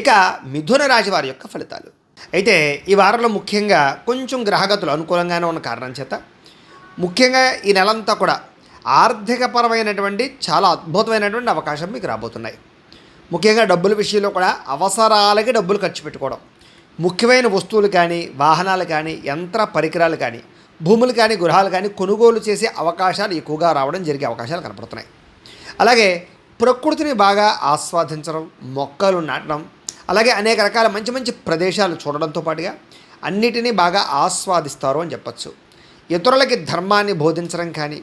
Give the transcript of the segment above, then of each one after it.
ఇక మిథున రాశి వారి యొక్క ఫలితాలు. అయితే ఈ వారంలో ముఖ్యంగా కొంచెం గ్రహగతులు అనుకూలంగానే ఉన్న కారణం చేత ముఖ్యంగా ఈ నెలంతా కూడా ఆర్థికపరమైనటువంటి చాలా అద్భుతమైనటువంటి అవకాశం మీకు రాబోతున్నాయి. ముఖ్యంగా డబ్బుల విషయంలో కూడా అవసరాలకి డబ్బులు ఖర్చు పెట్టుకోవడం, ముఖ్యమైన వస్తువులు కానీ, వాహనాలు కానీ, యంత్ర పరికరాలు కానీ, భూములు కానీ, గృహాలు కానీ కొనుగోలు చేసే అవకాశాలు ఎక్కువగా రావడం జరిగే అవకాశాలు కనపడుతున్నాయి. అలాగే ప్రకృతిని బాగా ఆస్వాదించడం, మొక్కలు నాటడం, అలాగే అనేక రకాల మంచి మంచి ప్రదేశాలు చూడడంతో పాటుగా అన్నిటినీ బాగా ఆస్వాదిస్తారు అని చెప్పచ్చు. ఇతరులకి ధర్మాన్ని బోధించడం కానీ,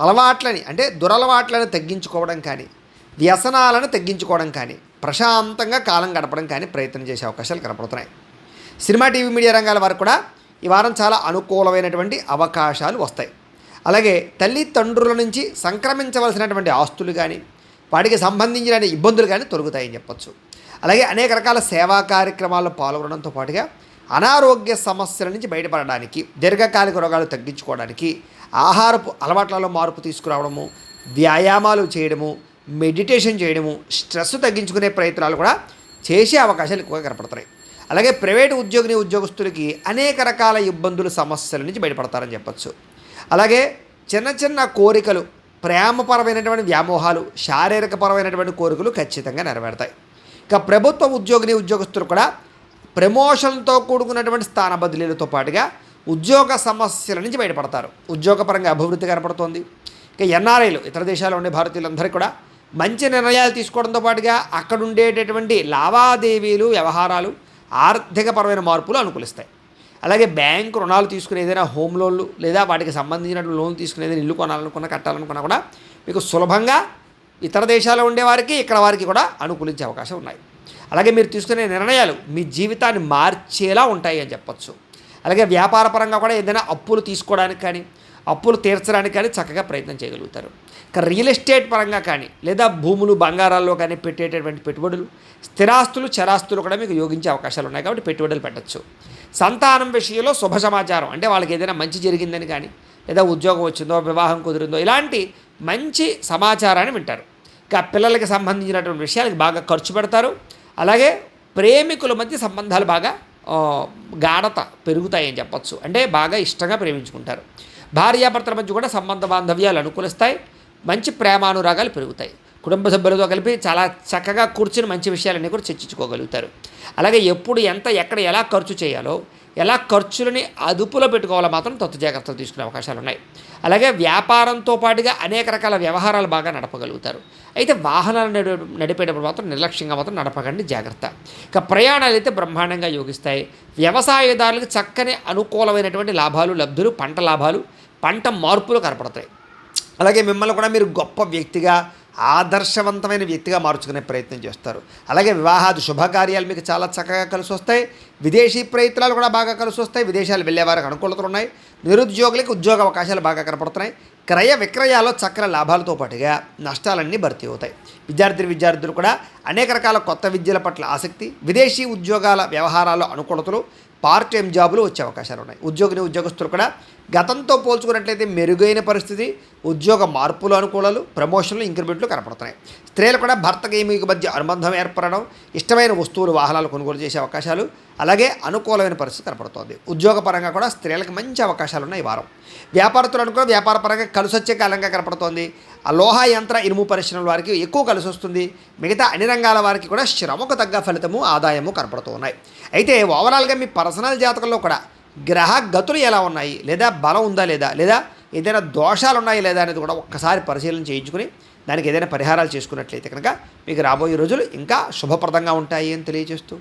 అలవాట్లని అంటే దురలవాట్లను తగ్గించుకోవడం కానీ, వ్యసనాలను తగ్గించుకోవడం కానీ, ప్రశాంతంగా కాలం గడపడం కానీ ప్రయత్నం చేసే అవకాశాలు కనపడుతున్నాయి. సినిమా, టీవీ, మీడియా రంగాల వారు కూడా ఈ వారం చాలా అనుకూలమైనటువంటి అవకాశాలు వస్తాయి. అలాగే తల్లిదండ్రుల నుంచి సంక్రమించవలసినటువంటి ఆస్తులు కానీ, వాటికి సంబంధించిన ఇబ్బందులు కానీ తొలగుతాయని చెప్పచ్చు. అలాగే అనేక రకాల సేవా కార్యక్రమాల్లో పాల్గొనడంతో పాటుగా అనారోగ్య సమస్యల నుంచి బయటపడడానికి, దీర్ఘకాలిక రోగాలు తగ్గించుకోవడానికి ఆహారపు అలవాట్లలో మార్పు తీసుకురావడము, వ్యాయామాలు చేయడము, మెడిటేషన్ చేయడము, స్ట్రెస్ తగ్గించుకునే ప్రయత్నాలు కూడా చేసే అవకాశాలు ఎక్కువగా కనపడతాయి. అలాగే ప్రైవేటు ఉద్యోగస్తులకి అనేక రకాల ఇబ్బందులు, సమస్యల నుంచి బయటపడతారని చెప్పచ్చు. అలాగే చిన్న చిన్న కోరికలు, ప్రేమపరమైనటువంటి వ్యామోహాలు, శారీరకపరమైనటువంటి కోరికలు ఖచ్చితంగా నెరవేరుతాయి. ఇక ప్రభుత్వ ఉద్యోగస్తులు కూడా ప్రమోషన్తో కూడుకున్నటువంటి స్థాన బదిలీలతో పాటుగా ఉద్యోగ సమస్యల నుంచి బయటపడతారు. ఉద్యోగపరంగా అభివృద్ధి కనపడుతోంది. ఇక ఎన్ఆర్ఐలు, ఇతర దేశాల్లో ఉండే భారతీయులందరికీ కూడా మంచి నిర్ణయాలు తీసుకోవడంతో పాటుగా అక్కడ ఉండేటటువంటి లావాదేవీలు, వ్యవహారాలు, ఆర్థికపరమైన మార్పులు అనుకూలిస్తాయి. అలాగే బ్యాంకు రుణాలు తీసుకునే ఏదైనా హోమ్ లోన్లు లేదా వాటికి సంబంధించిన లోన్లు తీసుకునే ఏదైనా ఇల్లు కొనాలనుకున్నా, కట్టాలనుకున్నా కూడా మీకు సులభంగా ఇతర దేశాల్లో ఉండేవారికి ఇక్కడ వారికి కూడా అనుకూలించే అవకాశం ఉన్నాయి. అలాగే మీరు తీసుకునే నిర్ణయాలు మీ జీవితాన్ని మార్చేలా ఉంటాయి అని చెప్పచ్చు. అలాగే వ్యాపారపరంగా కూడా ఏదైనా అప్పులు తీసుకోవడానికి కానీ, అప్పులు తీర్చడానికి కానీ చక్కగా ప్రయత్నం చేయగలుగుతారు. ఇక రియల్ ఎస్టేట్ పరంగా కానీ, లేదా భూములు, బంగారాల్లో కానీ పెట్టేటటువంటి పెట్టుబడులు, స్థిరాస్తులు, చరాస్తులు కూడా మీకు యోగించే అవకాశాలు ఉన్నాయి కాబట్టి పెట్టుబడులు పెట్టచ్చు. సంతానం విషయంలో శుభ సమాచారం అంటే వాళ్ళకి ఏదైనా మంచి జరిగిందని కానీ, లేదా ఉద్యోగం వచ్చిందో, వివాహం కుదిరిందో, ఇలాంటి మంచి సమాచారాన్ని వింటారు. ఇక పిల్లలకి సంబంధించినటువంటి విషయాలకి బాగా ఖర్చు పెడతారు. అలాగే ప్రేమికుల మధ్య సంబంధాలు బాగా గాఢత పెరుగుతాయని చెప్పచ్చు. అంటే బాగా ఇష్టంగా ప్రేమించుకుంటారు. భార్యాభర్తల మధ్య కూడా సంబంధ బాంధవ్యాలు అనుకూలిస్తాయి. మంచి ప్రేమానురాగాలు పెరుగుతాయి. కుటుంబ సభ్యులతో కలిపి చాలా చక్కగా కూర్చుని మంచి విషయాలన్నీ కూడా చర్చించుకోగలుగుతారు. అలాగే ఎప్పుడు ఎంత, ఎక్కడ ఎలా ఖర్చు చేయాలో, ఎలా ఖర్చులని అదుపులో పెట్టుకోవాలో మాత్రం తత్తు జాగ్రత్తలు తీసుకునే అవకాశాలు ఉన్నాయి. అలాగే వ్యాపారంతో పాటుగా అనేక రకాల వ్యవహారాలు బాగా నడపగలుగుతారు. అయితే వాహనాలు నడిపేటప్పుడు మాత్రం నిర్లక్ష్యంగా మాత్రం నడపకండి, జాగ్రత్త. ఇక ప్రయాణాలు అయితే బ్రహ్మాండంగా యోగిస్తాయి. వ్యవసాయదారులకు చక్కని అనుకూలమైనటువంటి లాభాలు, లబ్ధులు, పంట లాభాలు, పంట మార్పులు కనపడతాయి. అలాగే మిమ్మల్ని కూడా మీరు గొప్ప వ్యక్తిగా, ఆదర్శవంతమైన వ్యక్తిగా మార్చుకునే ప్రయత్నం చేస్తారు. అలాగే వివాహాది శుభకార్యాలు మీకు చాలా చక్కగా కలిసి వస్తాయి. విదేశీ ప్రయత్నాలు కూడా బాగా కలిసి వస్తాయి. విదేశాలు వెళ్ళేవారికి అనుకూలతలు ఉన్నాయి. నిరుద్యోగులకు ఉద్యోగ అవకాశాలు బాగా కనపడుతున్నాయి. క్రయ విక్రయాల్లో చక్కని లాభాలతో పాటుగా నష్టాలన్నీ భర్తీ అవుతాయి. విద్యార్థులు కూడా అనేక రకాల కొత్త విద్యల పట్ల ఆసక్తి, విదేశీ ఉద్యోగాల వ్యవహారాల్లో అనుకూలతలు, పార్ట్ టైం జాబులు వచ్చే అవకాశాలు ఉన్నాయి. ఉద్యోగస్తులు కూడా గతంతో పోల్చుకున్నట్లయితే మెరుగైన పరిస్థితి, ఉద్యోగ మార్పులు, అనుకూలాలు, ప్రమోషన్లు, ఇంక్రిమెంట్లు కనపడుతున్నాయి. స్త్రీలు కూడా భర్తకి మీకు మధ్య అనుబంధం ఏర్పడడం, ఇష్టమైన వస్తువులు, వాహనాలు కొనుగోలు చేసే అవకాశాలు, అలాగే అనుకూలమైన పరిస్థితి కనపడుతోంది. ఉద్యోగపరంగా కూడా స్త్రీలకు మంచి అవకాశాలు ఉన్నాయి ఈ వారం. వ్యాపారస్తులను కూడా వ్యాపారపరంగా కలిసి వచ్చే కాలంగా కనపడుతోంది. ఆ లోహ, యంత్ర, ఇనుము పరిశ్రమల వారికి ఎక్కువ కలిసి వస్తుంది. మిగతా అన్ని రంగాల వారికి కూడా శ్రమకు తగ్గ ఫలితము, ఆదాయము కనపడుతూ ఉన్నాయి. అయితే ఓవరాల్గా మీ పర్సనల్ జాతకంలో కూడా గ్రహ గతులు ఎలా ఉన్నాయి, లేదా బలం ఉందా లేదా, లేదా ఏదైనా దోషాలు ఉన్నాయా లేదా అనేది కూడా ఒక్కసారి పరిశీలన చేయించుకుని దానికి ఏదైనా పరిహారాలు చేసుకున్నట్లయితే కనుక మీకు రాబోయే రోజులు ఇంకా శుభప్రదంగా ఉంటాయి అని తెలియజేస్తూ